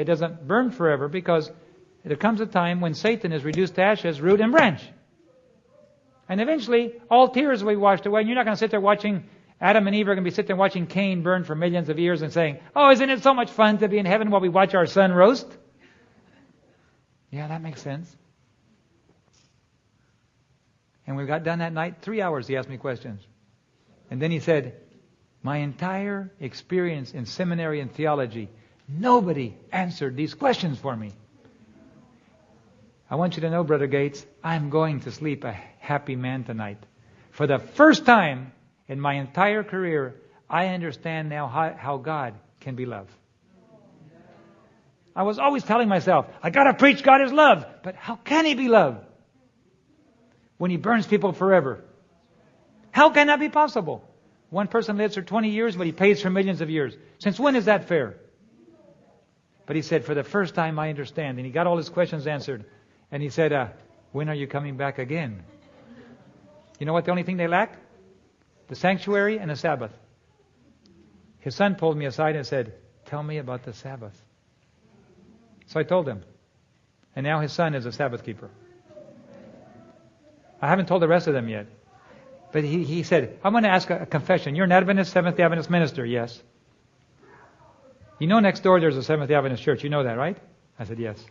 It doesn't burn forever because there comes a time when Satan is reduced to ashes, root and branch. And eventually, all tears will be washed away. And you're not going to sit there watching, Adam and Eve are going to be sitting there watching Cain burn for millions of years and saying, oh, isn't it so much fun to be in heaven while we watch our son roast? Yeah, that makes sense. And we got done that night, 3 hours he asked me questions. And then he said, my entire experience in seminary and theology, nobody answered these questions for me. I want you to know, Brother Gates, I'm going to sleep a happy man tonight. For the first time in my entire career, I understand now how God can be love. I was always telling myself, I got to preach God is love. But how can He be love when He burns people forever? How can that be possible? One person lives for 20 years, but He pays for millions of years. Since when is that fair? But he said, for the first time I understand. And he got all his questions answered. And he said, when are you coming back again? You know what the only thing they lack? The sanctuary and the Sabbath. His son pulled me aside and said, tell me about the Sabbath. So I told him. And now his son is a Sabbath keeper. I haven't told the rest of them yet. But he said, I'm going to ask a confession. You're an Adventist, Seventh-day Adventist minister. Yes. You know next door there's a Seventh-day Adventist church. You know that, right? I said, yes.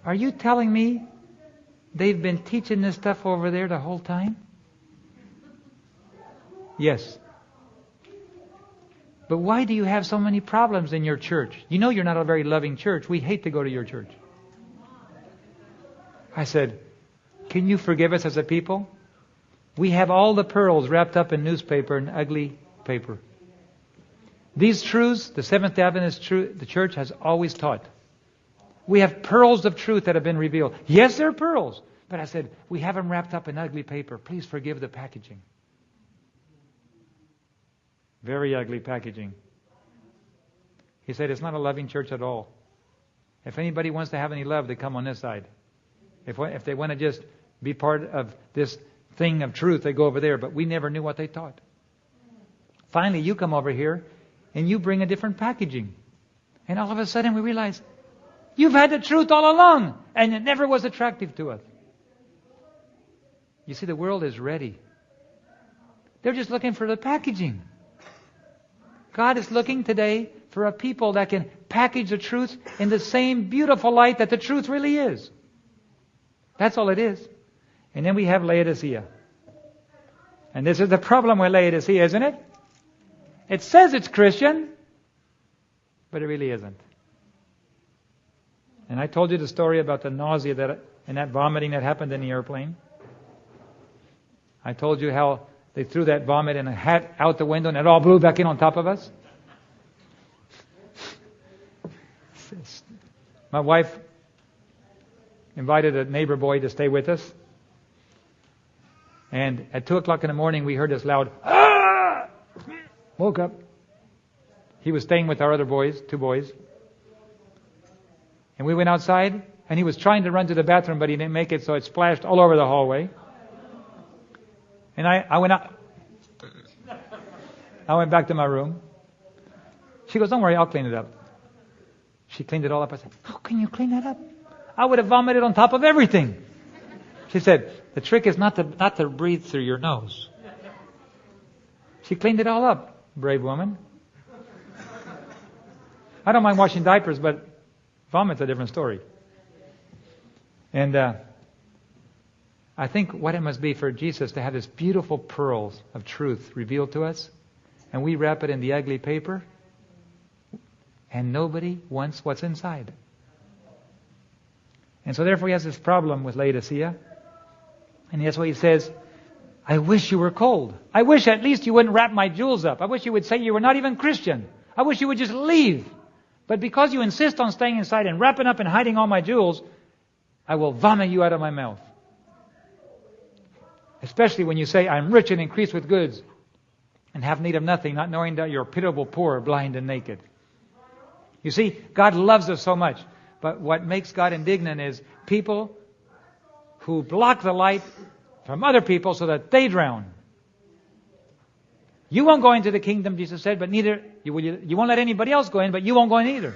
Are you telling me they've been teaching this stuff over there the whole time? Yes. But why do you have so many problems in your church? You know you're not a very loving church. We hate to go to your church. I said, can you forgive us as a people? We have all the pearls wrapped up in newspaper and ugly paper. These truths, the Seventh-day Adventist the church has always taught. We have pearls of truth that have been revealed. Yes, they're pearls. But I said, we have them wrapped up in ugly paper. Please forgive the packaging. Very ugly packaging. He said, it's not a loving church at all. If anybody wants to have any love, they come on this side. If they want to just be part of this thing of truth, they go over there. But we never knew what they taught. Finally, you come over here and you bring a different packaging. And all of a sudden we realize, you've had the truth all along, and it never was attractive to us. You see, the world is ready. They're just looking for the packaging. God is looking today for a people that can package the truth in the same beautiful light that the truth really is. That's all it is. And then we have Laodicea. And this is the problem with Laodicea, isn't it? It says it's Christian, but it really isn't. And I told you the story about the nausea and that vomiting that happened in the airplane. I told you how they threw that vomit in a hat out the window and it all blew back in on top of us. My wife invited a neighbor boy to stay with us. And at 2 o'clock in the morning we heard this loud, ah! Woke up. He was staying with our other boys, 2 boys. And we went outside, and he was trying to run to the bathroom, but he didn't make it, so it splashed all over the hallway. And I went out. I went back to my room. She goes, don't worry, I'll clean it up. She cleaned it all up. I said, how can you clean that up? I would have vomited on top of everything. She said, the trick is not to breathe through your nose. She cleaned it all up. Brave woman. I don't mind washing diapers, but vomit's a different story. And I think what it must be for Jesus to have this beautiful pearls of truth revealed to us, and we wrap it in the ugly paper, and nobody wants what's inside. And so therefore he has this problem with Laodicea. And that's why he says, I wish you were cold. I wish at least you wouldn't wrap my jewels up. I wish you would say you were not even Christian. I wish you would just leave. But because you insist on staying inside and wrapping up and hiding all my jewels, I will vomit you out of my mouth. Especially when you say, I'm rich and increased with goods and have need of nothing, not knowing that you're pitiable, poor, blind, and naked. You see, God loves us so much. But what makes God indignant is people who block the light from other people so that they drown. You won't go into the kingdom, Jesus said, but neither you won't let anybody else go in, but you won't go in either.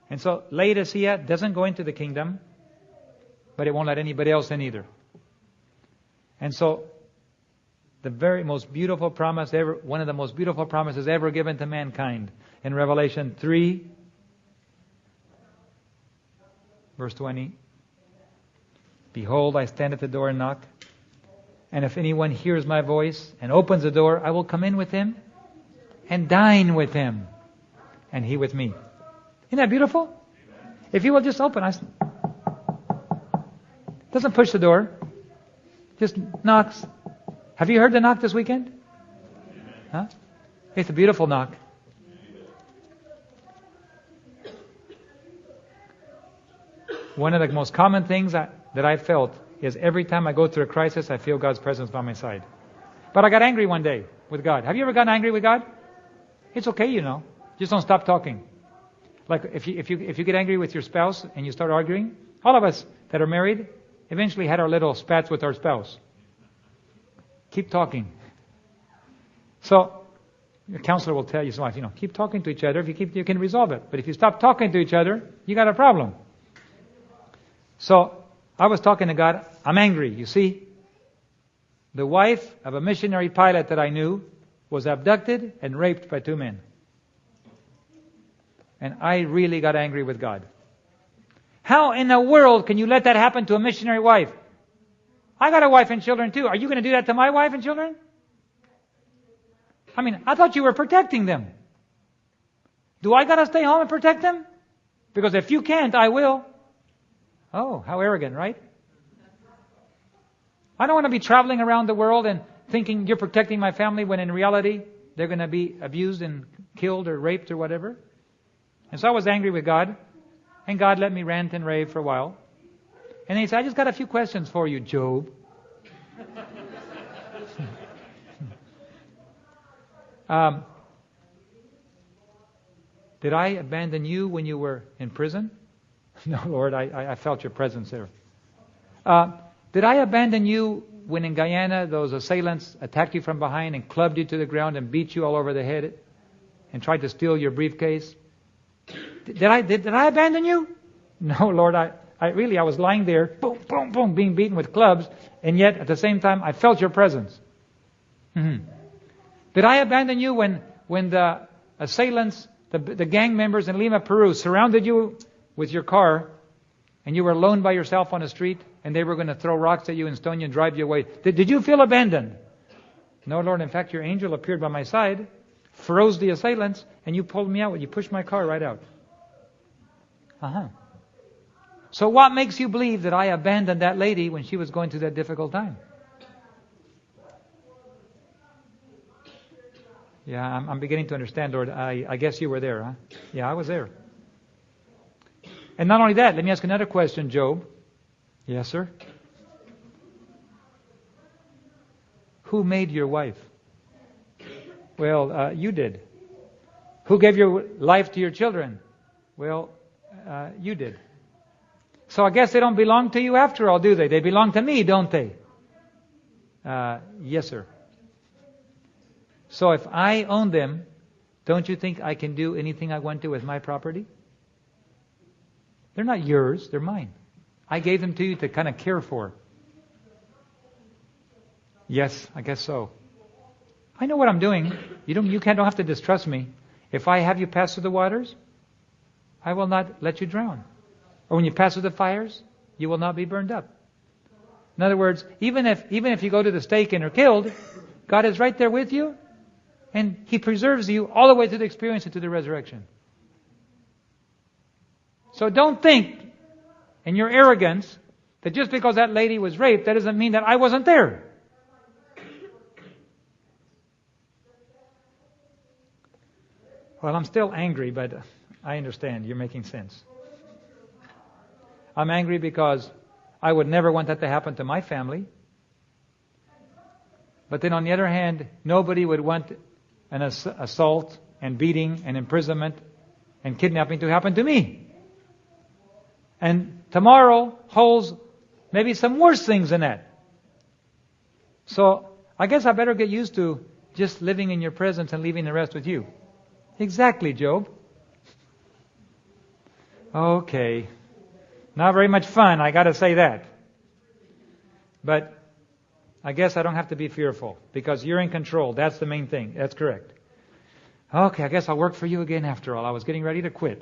And so Laodicea doesn't go into the kingdom, but it won't let anybody else in either. And so the very most beautiful promise ever, one of the most beautiful promises ever given to mankind in Revelation 3, verse 20. Behold, I stand at the door and knock. And if anyone hears my voice and opens the door, I will come in with him and dine with him, and he with me. Isn't that beautiful? If you will just open, doesn't push the door, just knocks. Have you heard the knock this weekend? Huh? It's a beautiful knock. One of the most common things that I felt is every time I go through a crisis, I feel God's presence by my side. But I got angry one day with God. Have you ever gotten angry with God? It's okay, you know. Just don't stop talking. Like if you get angry with your spouse and you start arguing, all of us that are married eventually had our little spats with our spouse. Keep talking. So your counselor will tell you, so keep talking to each other. If you can resolve it. But if you stop talking to each other, you got a problem. So I was talking to God. I'm angry. You see, the wife of a missionary pilot that I knew was abducted and raped by 2 men. And I really got angry with God. How in the world can you let that happen to a missionary wife? I got a wife and children too. Are you going to do that to my wife and children? I mean, I thought you were protecting them. Do I got to stay home and protect them? Because if you can't, I will. Oh, how arrogant, right? I don't want to be traveling around the world and thinking you're protecting my family when in reality they're going to be abused and killed or raped or whatever. And so I was angry with God. And God let me rant and rave for a while. And then he said, I just got a few questions for you, Job. Did I abandon you when you were in prison? No, Lord, I felt your presence there. Did I abandon you when in Guyana those assailants attacked you from behind and clubbed you to the ground and beat you all over the head and tried to steal your briefcase? Did I abandon you? No, Lord, I was lying there, boom, boom, boom, being beaten with clubs, and yet at the same time I felt your presence. Mm-hmm. Did I abandon you when the assailants, the gang members in Lima, Peru, surrounded you with your car, and you were alone by yourself on the street, and they were going to throw rocks at you and stone you and drive you away? Did you feel abandoned? No, Lord, in fact, your angel appeared by my side, froze the assailants, and you pulled me out. You pushed my car right out. So what makes you believe that I abandoned that lady when she was going through that difficult time? Yeah, I'm beginning to understand, Lord. I guess you were there, huh? Yeah, I was there. And not only that, let me ask another question, Job. Yes, sir? Who made your wife? Well, you did. Who gave your life to your children? Well, you did. So I guess they don't belong to you after all, do they? They belong to me, don't they? Yes, sir. So if I own them, don't you think I can do anything I want to with my property? They're not yours, they're mine. I gave them to you to kind of care for. Yes, I guess so. I know what I'm doing. You don't have to distrust me. If I have you pass through the waters, I will not let you drown. Or when you pass through the fires, you will not be burned up. In other words, even if you go to the stake and are killed, God is right there with you, and He preserves you all the way to the experience and to the resurrection. So don't think in your arrogance that just because that lady was raped, that doesn't mean that I wasn't there. Well, I'm still angry, but I understand. You're making sense. I'm angry because I would never want that to happen to my family. But then on the other hand, nobody would want an assault and beating and imprisonment and kidnapping to happen to me. And tomorrow holds maybe some worse things than that. So I guess I better get used to just living in your presence and leaving the rest with you. Exactly, Job. Okay. Not very much fun, I got to say that. But I guess I don't have to be fearful because you're in control. That's the main thing. That's correct. Okay, I guess I'll work for you again after all. I was getting ready to quit.